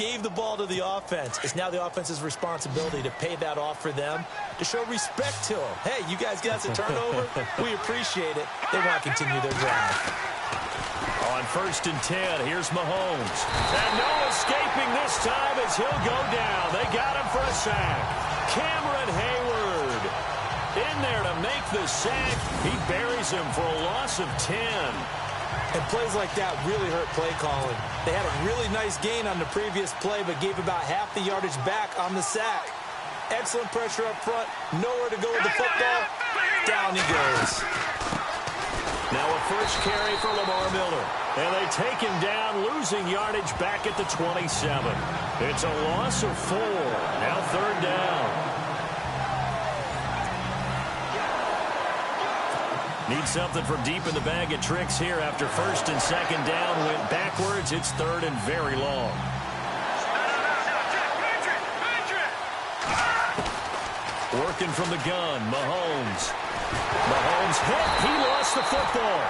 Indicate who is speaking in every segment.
Speaker 1: gave the ball to the offense. It's now the offense's responsibility to pay that off for them, to show respect to them. Hey, you guys got the turnover. We appreciate it. They want to continue their drive.
Speaker 2: On 1st and 10, here's Mahomes. And no escaping this time as he'll go down. They got him for a sack. Cameron Hayward in there to make the sack. He buries him for a loss of 10.
Speaker 1: And plays like that really hurt play calling. They had a really nice gain on the previous play, but gave about half the yardage back on the sack. Excellent pressure up front. Nowhere to go with the football. Down he goes.
Speaker 2: Now a first carry for Lamar Miller. And they take him down, losing yardage back at the 27. It's a loss of 4. Now 3rd down. Need something from deep in the bag of tricks here after 1st and 2nd down. Went backwards. It's 3rd and very long. Working from the gun, Mahomes. Mahomes hit. He lost the football.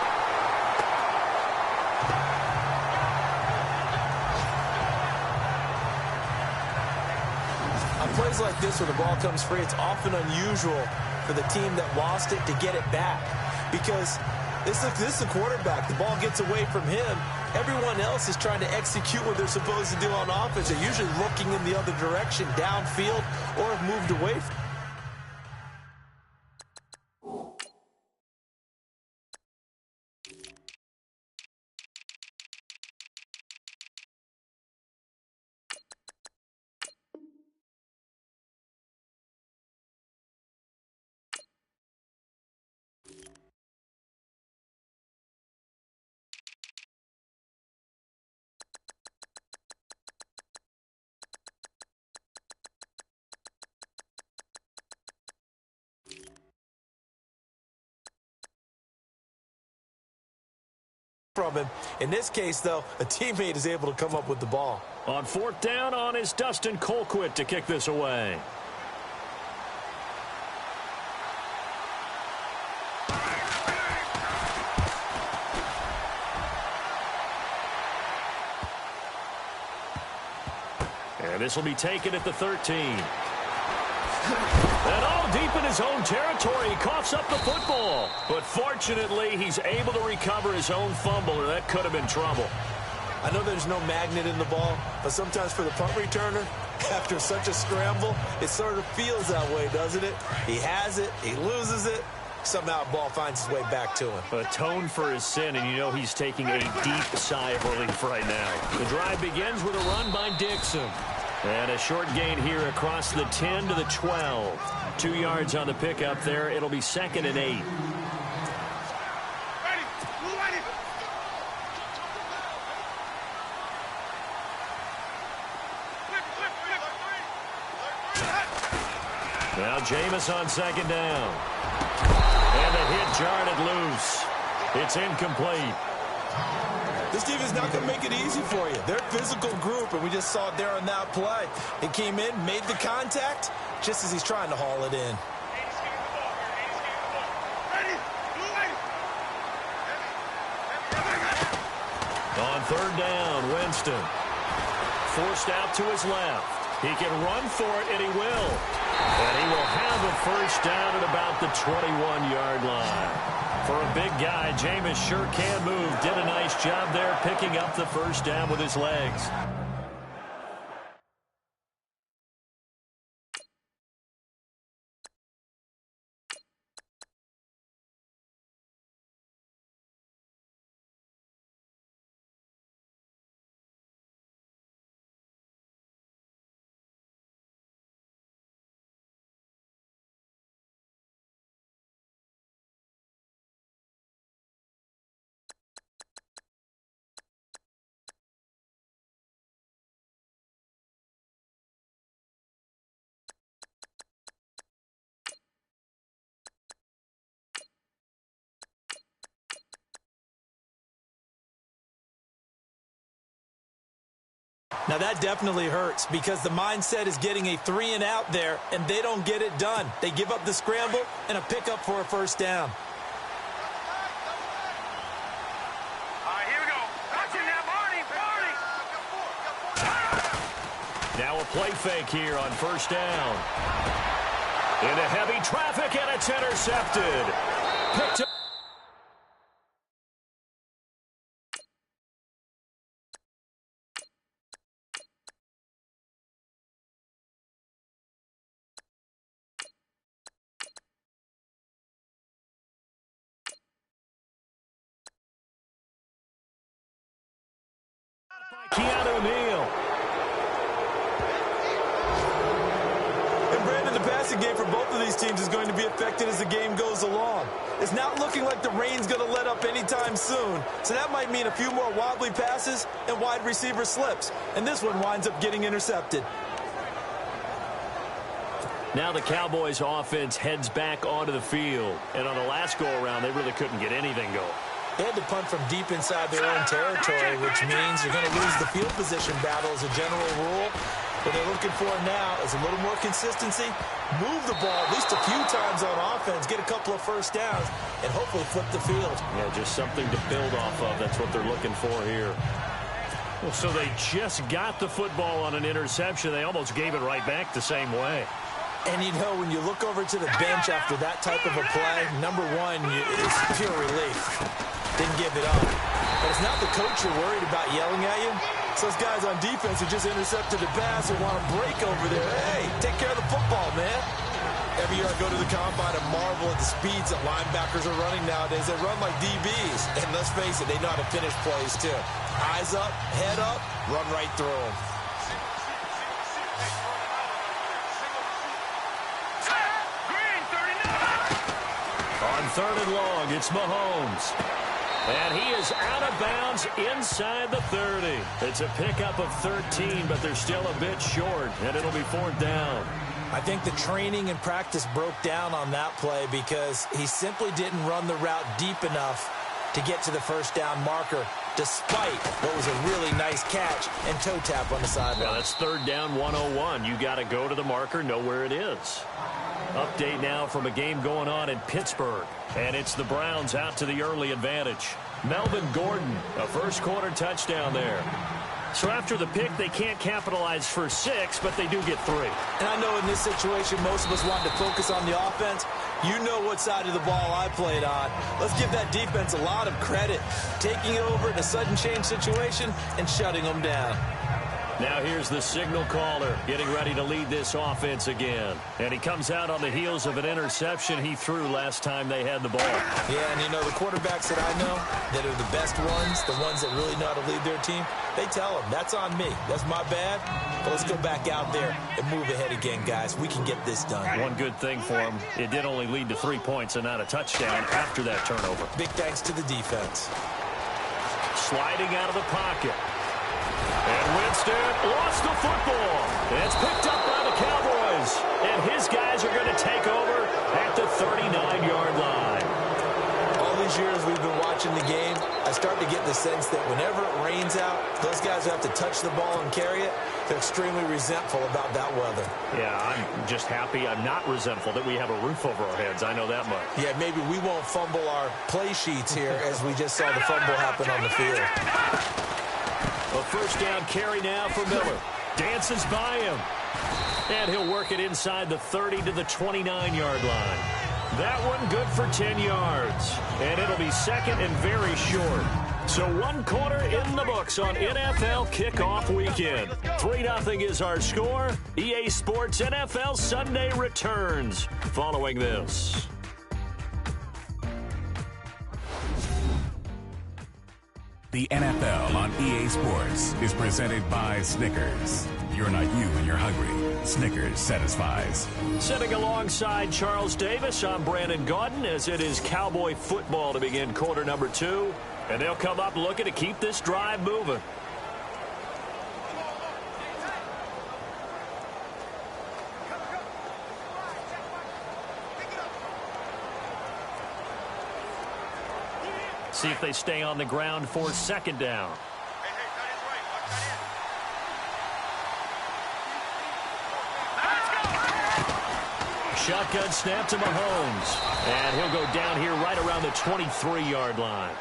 Speaker 1: On plays like this where the ball comes free, it's often unusual for the team that lost it to get it back. Because this is a quarterback. The ball gets away from him. Everyone else is trying to execute what they're supposed to do on offense. They're usually looking in the other direction, downfield, or have moved away from. From him. In this case, though, a teammate is able to come up with the ball.
Speaker 2: On 4th down on is Dustin Colquitt to kick this away. And this will be taken at the 13. And all deep in his own territory, he coughs up the football. But fortunately, he's able to recover his own fumble, or that could have been trouble.
Speaker 1: I know there's no magnet in the ball, but sometimes for the punt returner, after such a scramble, it sort of feels that way, doesn't it? He has it, he loses it, somehow the ball finds its way back to him.
Speaker 2: Atone for his sin, and you know he's taking a deep sigh of relief right now. The drive begins with a run by Dixon. And a short gain here across the 10 to the 12. 2 yards on the pickup there. It'll be 2nd and 8. Now Jameis on 2nd down. And the hit jarred it loose. It's incomplete.
Speaker 1: This team is not going to make it easy for you. They're a physical group, and we just saw it there on that play. He came in, made the contact, just as he's trying to haul it in.
Speaker 2: On 3rd down, Winston. Forced out to his left. He can run for it, and he will. And he will have a first down at about the 21-yard line. For a big guy, Jameis sure can move. Did a nice job there picking up the first down with his legs.
Speaker 1: Now that definitely hurts because the mindset is getting a 3-and-out there, and they don't get it done. They give up the scramble and a pickup for a first down.
Speaker 2: Now a play fake here on first down. Into heavy traffic, and it's intercepted. Picked up. Keanu Neal.
Speaker 1: And Brandon, the passing game for both of these teams is going to be affected as the game goes along. It's not looking like the rain's going to let up anytime soon, so that might mean a few more wobbly passes and wide receiver slips. And this one winds up getting intercepted.
Speaker 2: Now the Cowboys offense heads back onto the field. And on the last go-around, they really couldn't get anything going.
Speaker 1: They had to punt from deep inside their own territory, which means you're going to lose the field position battle as a general rule. What they're looking for now is a little more consistency, move the ball at least a few times on offense, get a couple of first downs, and hopefully flip the field.
Speaker 2: Yeah, just something to build off of. That's what they're looking for here. Well, so they just got the football on an interception. They almost gave it right back the same way.
Speaker 1: And, you know, when you look over to the bench after that type of a play, number one is pure relief. Didn't give it up. But it's not the coach you're worried about yelling at you. It's those guys on defense who just intercepted the pass or want to break over there. Hey, take care of the football, man. Every year I go to the combine and marvel at the speeds that linebackers are running nowadays. They run like DBs. And let's face it, they know how to finish plays too. Eyes up, head up, run right through them.
Speaker 2: On third and long, it's Mahomes. And he is out of bounds inside the 30. It's a pickup of 13, but they're still a bit short, and it'll be fourth down.
Speaker 1: I think the training and practice broke down on that play because he simply didn't run the route deep enough to get to the first down marker, despite what was a really nice catch and toe tap on the sideline.
Speaker 2: Well, that's third down 101. You got to go to the marker, know where it is. Update now from a game going on in Pittsburgh. And it's the Browns out to the early advantage. Melvin Gordon, a first-quarter touchdown there. So after the pick, they can't capitalize for 6, but they do get 3.
Speaker 1: And I know in this situation, most of us wanted to focus on the offense. You know what side of the ball I played on. Let's give that defense a lot of credit. Taking it over in a sudden change situation and shutting them down.
Speaker 2: Now here's the signal caller getting ready to lead this offense again. And he comes out on the heels of an interception he threw last time they had the ball.
Speaker 1: Yeah, and you know, the quarterbacks that I know that are the best ones, the ones that really know how to lead their team, they tell them, that's on me. That's my bad. But let's go back out there and move ahead again, guys. We can get this done.
Speaker 2: One good thing for him, it did only lead to 3 points and not a touchdown after that turnover.
Speaker 1: Big thanks to the defense.
Speaker 2: Sliding out of the pocket. And Winston lost the football. It's picked up by the Cowboys. And his guys are going to take over at the 39-yard line.
Speaker 1: All these years we've been watching the game, I start to get the sense that whenever it rains out, those guys who have to touch the ball and carry it, they're extremely resentful about that weather.
Speaker 2: Yeah, I'm just happy I'm not resentful that we have a roof over our heads. I know that much.
Speaker 1: Yeah, maybe we won't fumble our play sheets here as we just saw the fumble happen on the field.
Speaker 2: A first down carry now for Miller. Dances by him. And he'll work it inside the 30 to the 29-yard line. That one good for 10 yards. And it'll be second and very short. So 1 quarter in the books on NFL kickoff weekend. 3-0 is our score. EA Sports NFL Sunday returns following this.
Speaker 3: The NFL on EA Sports is presented by Snickers. You're not you when you're hungry. Snickers satisfies.
Speaker 2: Sitting alongside Charles Davis, I'm Brandon Gaudin as it is Cowboy football to begin quarter number 2. And they'll come up looking to keep this drive moving. See if they stay on the ground for second down. Shotgun snap to Mahomes. And he'll go down here right around the 23-yard line.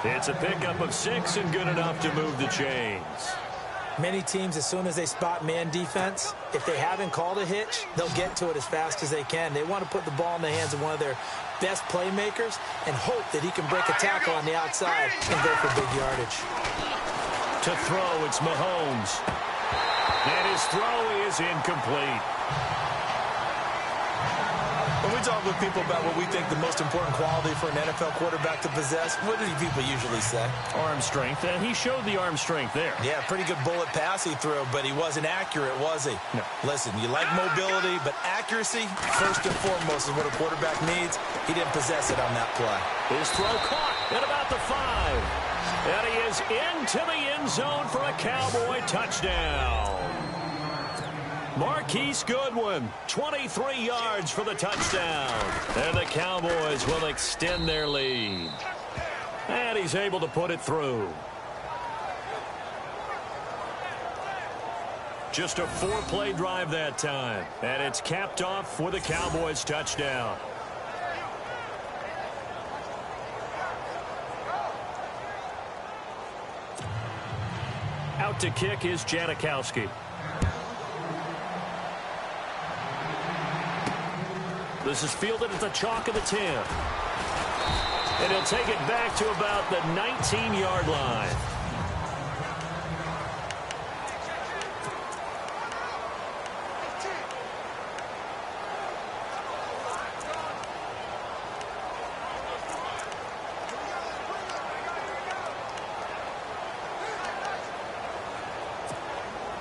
Speaker 2: It's a pickup of 6 and good enough to move the chains.
Speaker 1: Many teams, as soon as they spot man defense, if they haven't called a hitch, they'll get to it as fast as they can. They want to put the ball in the hands of one of their best playmakers and hope that he can break a tackle on the outside and go for big yardage.
Speaker 2: To throw, it's Mahomes. And his throw is incomplete.
Speaker 1: When we talk with people about what we think the most important quality for an NFL quarterback to possess, what do people usually say?
Speaker 2: Arm strength, and he showed the arm strength there.
Speaker 1: Yeah, pretty good bullet pass he threw, but he wasn't accurate, was he? No. Listen, you like mobility, but accuracy, first and foremost, is what a quarterback needs. He didn't possess it on that play.
Speaker 2: His throw caught at about the 5. And he is into the end zone for a Cowboy touchdown. Marquise Goodwin, 23 yards for the touchdown. And the Cowboys will extend their lead. And he's able to put it through. Just a 4-play drive that time. And it's capped off with a Cowboys touchdown. Out to kick is Janikowski. This is fielded at the chalk of the 10. And he'll take it back to about the 19-yard line.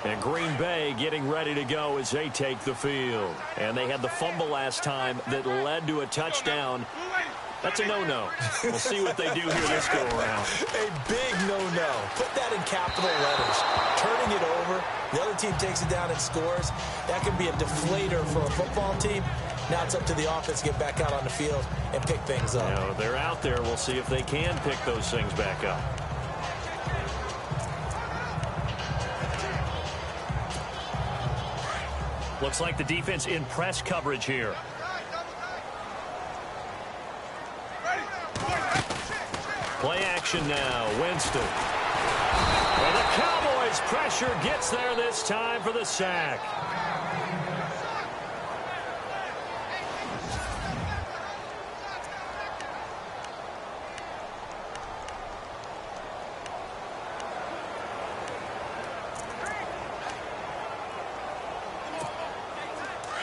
Speaker 2: And Green Bay getting ready to go as they take the field. And they had the fumble last time that led to a touchdown. That's a no-no. We'll see what they do here this go-around.
Speaker 1: A big no-no. Put that in capital letters. Turning it over, the other team takes it down and scores. That can be a deflator for a football team. Now it's up to the offense to get back out on the field and pick things up.
Speaker 2: Now, they're out there. We'll see if they can pick those things back up. Looks like the defense in press coverage here. Play action now, Winston. And the Cowboys' pressure gets there this time for the sack.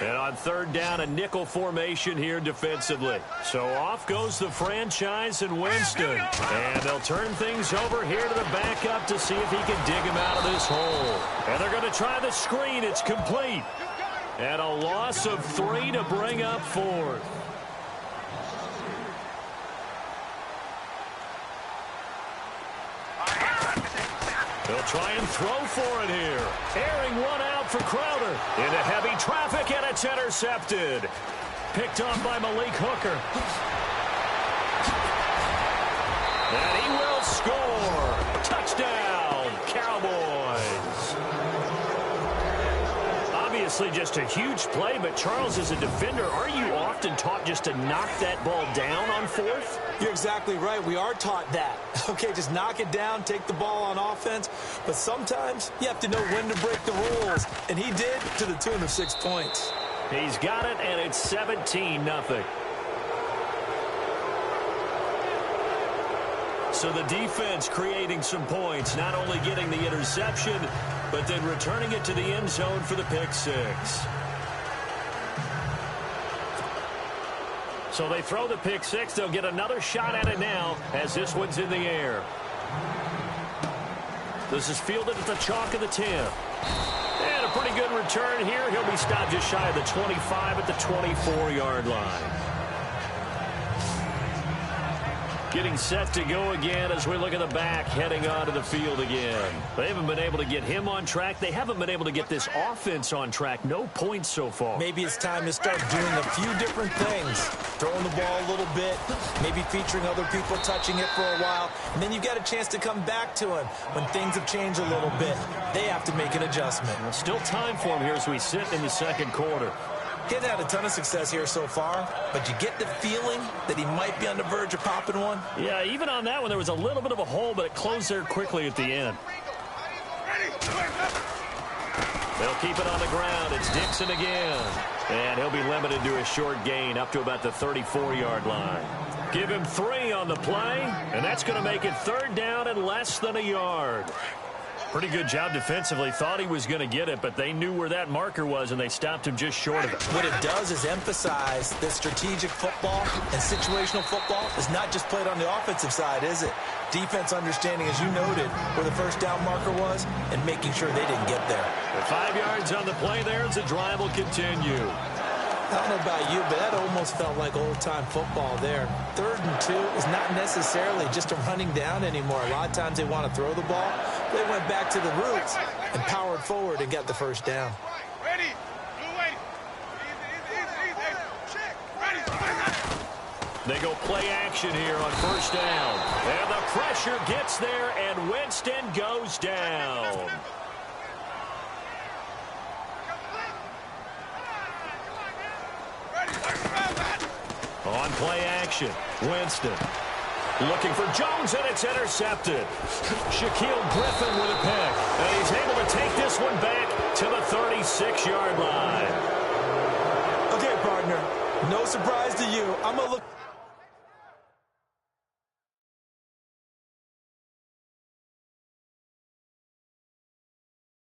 Speaker 2: And on third down, a nickel formation here defensively. So off goes the franchise and Winston. And they'll turn things over here to the backup to see if he can dig him out of this hole. And they're going to try the screen. It's complete. And a loss of 3 to bring up 4th. They'll try and throw for it here. Airing one out for Crowder. Into heavy traffic, and it's intercepted. Picked off by Malik Hooker. And he will score. Touchdown, Cowboys. Obviously just a huge play, but Charles, as a defender, aren't you often taught just to knock that ball down on 4th?
Speaker 1: You're exactly right. We are taught that. Okay, just knock it down, take the ball on offense. But sometimes you have to know when to break the rules. And he did, to the tune of 6 points.
Speaker 2: He's got it, and it's 17-0. So the defense creating some points, not only getting the interception, but then returning it to the end zone for the pick 6. So they throw the pick 6. They'll get another shot at it now as this one's in the air. This is fielded at the chalk of the 10. And a pretty good return here. He'll be stopped just shy of the 25 at the 24-yard line. Getting set to go again as we look at the back heading onto the field again. They haven't been able to get him on track. They haven't been able to get this offense on track. No points so far.
Speaker 1: Maybe it's time to start doing a few different things. Throwing the ball a little bit, maybe featuring other people touching it for a while, and then you've got a chance to come back to him when things have changed a little bit. They have to make an adjustment.
Speaker 2: Well, still time for him here as we sit in the second quarter.
Speaker 1: He hasn't had a ton of success here so far, but you get the feeling that he might be on the verge of popping one.
Speaker 2: Yeah, even on that one, there was a little bit of a hole, but it closed there quickly at the end. They'll keep it on the ground. It's Dixon again. And he'll be limited to a short gain up to about the 34-yard line. Give him 3 on the play, and that's going to make it 3rd down and less than a yard. Pretty good job defensively. Thought he was going to get it, but they knew where that marker was, and they stopped him just short of it.
Speaker 1: What it does is emphasize that strategic football and situational football is not just played on the offensive side, is it? Defense understanding, as you noted, where the first down marker was and making sure they didn't get there.
Speaker 2: With 5 yards on the play there, as the drive will continue.
Speaker 1: I don't know about you, but that almost felt like old-time football there. 3rd and 2 is not necessarily just a running down anymore. A lot of times they want to throw the ball. They went back to the roots and powered forward and got the first down.
Speaker 2: They go play action here on 1st down. And the pressure gets there, and Winston goes down. On play action, Winston looking for Jones, and it's intercepted. Shaquille Griffin with a pick, and he's able to take this one back to the 36-yard line.
Speaker 1: Okay, partner, no surprise to you. I'm going to look...